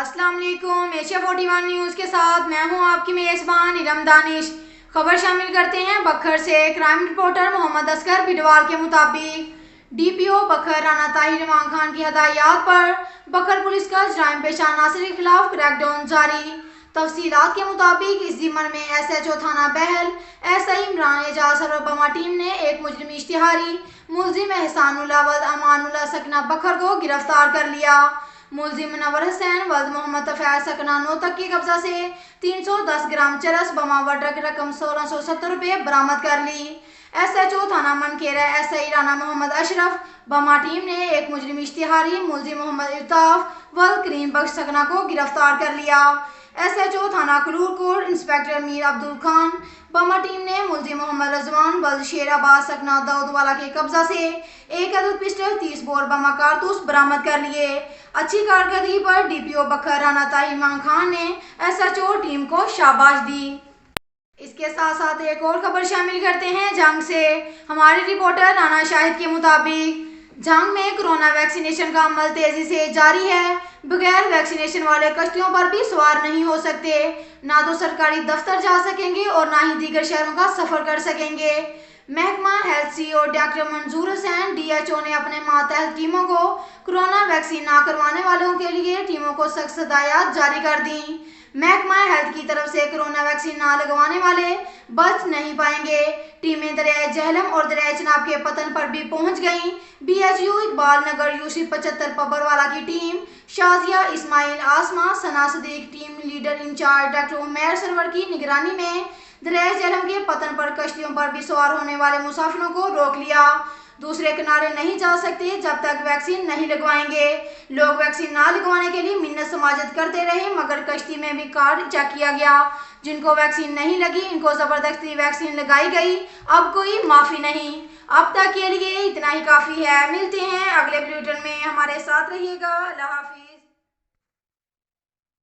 السلام علیکم۔ Asia 41 news کے ساتھ میں ہوں آپ کی میزبان ارم دانش۔ خبر شامل کرتے ہیں بکھر سے۔ کرائم رپورٹر محمد اصغر بڈوال کے مطابق ڈی پی او بکھر رانا طاہر امان خان کی ہدایات پر بکھر پولیس کا جرائم پیشہ عناصر کے خلاف کریک ڈاؤن جاری۔ تفصیلات کے مطابق اس ضمن میں ایس ایچ او تھانہ بہل ایس آئی عمران اعجاز اور بما ٹیم نے ایک مجرم اشتہاری ملزم احسان اللہ ولد امان اللہ سکنہ بکھر کو گرفتار کر لیا۔ ملزم منور حسین ولد محمد طفیل سکنہ نوتک کے قبضہ سے 310 گرام چرس بما و ڈرگ رقم 1670 روپے برآمد کر لی۔ ایس ایچ او تھانہ منکیرہ ایس آئی رانا محمد اشرف بما ٹیم نے ایک مجرم اشتہاری ملزم محمد الطاف ولد کریم بخش سکنہ کو گرفتار کر لیا۔ ایس ایچ او تھانہ کلور کوٹ انسپکٹر میر عبدل خان بما ٹیم نے ملزم محمد رضوان ولد شیر آباد سکنہ داؤد والا کے قبضہ سے ایک عدد پسٹل 30 بور بما کارتوس برآمد کر لیے۔ اچھی کارکردگی پر ڈی پی او بکھر رانا طاہر امان خان نے ایس ایچ او ٹیم کو شاباش دی۔ اس کے ساتھ ساتھ ایک اور خبر شامل کرتے ہیں جنگ سے۔ ہمارے رپورٹر رانا شاہد کے مطابق جنگ میں کرونا ویکسینیشن کا عمل تیزی سے جاری ہے۔ بغیر ویکسینیشن والے کشتیوں پر بھی سوار نہیں ہو سکتے، نہ تو سرکاری دفتر جا سکیں گے اور نہ ہی دیگر شہروں کا سفر کر سکیں گے۔ محکمہ ہیلتھ سی او ڈاکٹر منظور حسین ڈی ایچ او نے اپنے ماتحت ٹیموں کو کورونا ویکسین نہ کروانے والوں کے لیے ٹیموں کو سخت ہدایات جاری کر دیں۔ محکمہ ہیلتھ کی طرف سے کورونا ویکسین نہ لگوانے والے بچ نہیں پائیں گے۔ ٹیمیں دریائے جہلم اور دریائے چناب کے پتن پر بھی پہنچ گئیں۔ B H U Iqbal Nagar UC 75 Pabbarwala کی team, Shazia Ismail Asma Sana Siddique team leader incharge doctor Umair Sarwar کی نگرانی میں دریائے جہلم کے پتن پر کشتیوں پر بھی سوار ہونے والے مسافروں کو روک لیا۔ دوسرے کنارے نہیں جا سکتے جب تک ویکسین نہیں لگوائیں گے۔ لوگ ویکسین نہ لگوانے کے لیے منت سماجت کرتے رہے مگر کشتی میں بھی کارڈ چیک کیا گیا۔ جن کو ویکسین نہیں لگی ان کو زبردستی ویکسین لگائی گئی۔ اب کوئی معافی نہیں۔ اب تک کے لیے اتنا ہی کافی ہے۔ ملتے ہیں اگلے بلیٹن میں، ہمارے ساتھ رہیے گا۔ اللہ حافظ۔